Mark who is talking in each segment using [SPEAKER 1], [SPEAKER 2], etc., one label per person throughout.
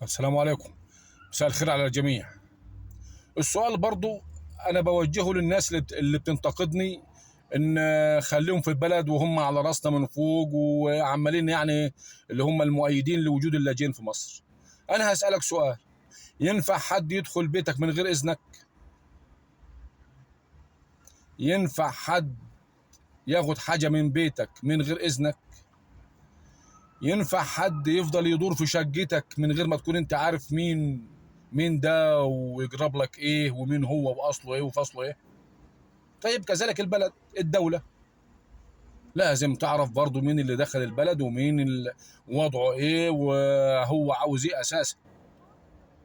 [SPEAKER 1] السلام عليكم. مساء الخير على الجميع. السؤال برضو انا بوجهه للناس اللي بتنتقدني ان خليهم في البلد وهم على راسنا من فوق وعمالين يعني اللي هم المؤيدين لوجود اللاجئين في مصر. انا هسألك سؤال: ينفع حد يدخل بيتك من غير اذنك؟ ينفع حد ياخد حاجة من بيتك من غير اذنك؟ ينفع حد يفضل يدور في شقتك من غير ما تكون انت عارف مين ده ويجرب لك ايه ومين هو واصله ايه وفصله ايه؟ طيب كذلك البلد، الدولة لازم تعرف برضو مين اللي دخل البلد ومين وضعه ايه وهو عاوز ايه اساسا.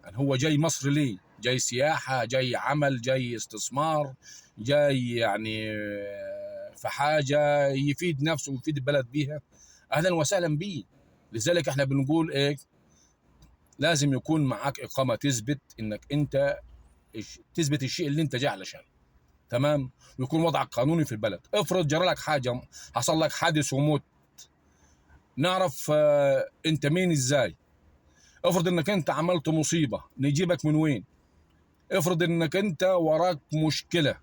[SPEAKER 1] يعني هو جاي مصر ليه؟ جاي سياحة، جاي عمل، جاي استثمار، جاي يعني في حاجة يفيد نفسه ويفيد البلد بيها. اهلا وسهلا بيه. لذلك احنا بنقول ايه؟ لازم يكون معاك اقامة تثبت انك انت تثبت الشيء اللي انت جاي علشان. تمام. ويكون وضعك قانوني في البلد. افرض جرى لك حاجه، حصل لك حادث وموت، نعرف انت مين ازاي. افرض انك انت عملت مصيبه، نجيبك من وين. افرض انك انت وراك مشكله،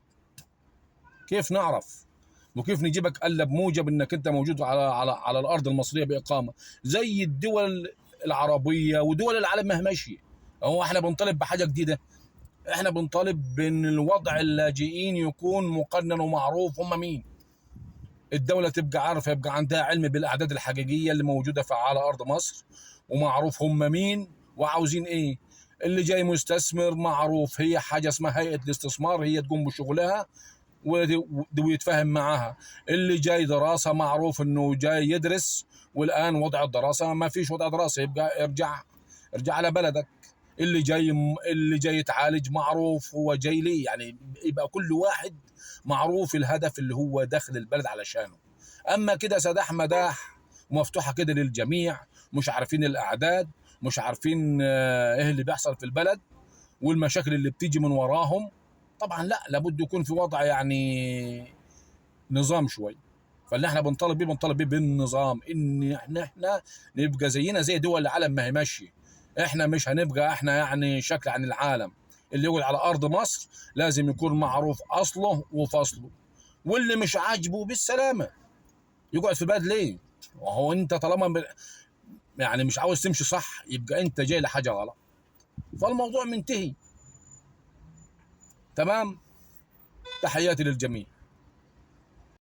[SPEAKER 1] كيف نعرف؟ وكيف نجيبك الا بموجب انك انت موجود على الارض المصريه باقامه زي الدول العربيه ودول العالم ما هي ماشيه. هو احنا بنطالب بحاجه جديده؟ احنا بنطالب بان الوضع اللاجئين يكون مقنن ومعروف هم مين. الدولة تبقى عارفة، يبقى عندها علم بالأعداد الحقيقية اللي موجودة على أرض مصر، ومعروف هم مين وعاوزين إيه. اللي جاي مستثمر معروف، هي حاجة اسمها هيئة الاستثمار، هي تقوم بشغلها ويتفاهم معاها. اللي جاي دراسة معروف إنه جاي يدرس، والآن وضع الدراسة ما فيش وضع دراسة، يبقى ارجع على بلدك. اللي جاي يتعالج معروف هو جاي ليه، يعني يبقى كل واحد معروف الهدف اللي هو داخل البلد علشانه. اما كده سداح مداح ومفتوحه كده للجميع، مش عارفين الاعداد، مش عارفين ايه اللي بيحصل في البلد والمشاكل اللي بتيجي من وراهم. طبعا لا، لابد يكون في وضع يعني نظام شوي. فاللي احنا بنطالب بيه بالنظام، ان احنا نبقى زينا زي دول العالم ما هي ماشيه. احنا مش هنبقى احنا يعني شكل عن العالم. اللي يقعد على ارض مصر لازم يكون معروف اصله وفصله، واللي مش عاجبه بالسلامه يقعد في البلد ليه؟ وهو انت طالما يعني مش عاوز تمشي صح، يبقى انت جاي لحاجه غلط، فالموضوع منتهي. تمام. تحياتي للجميع.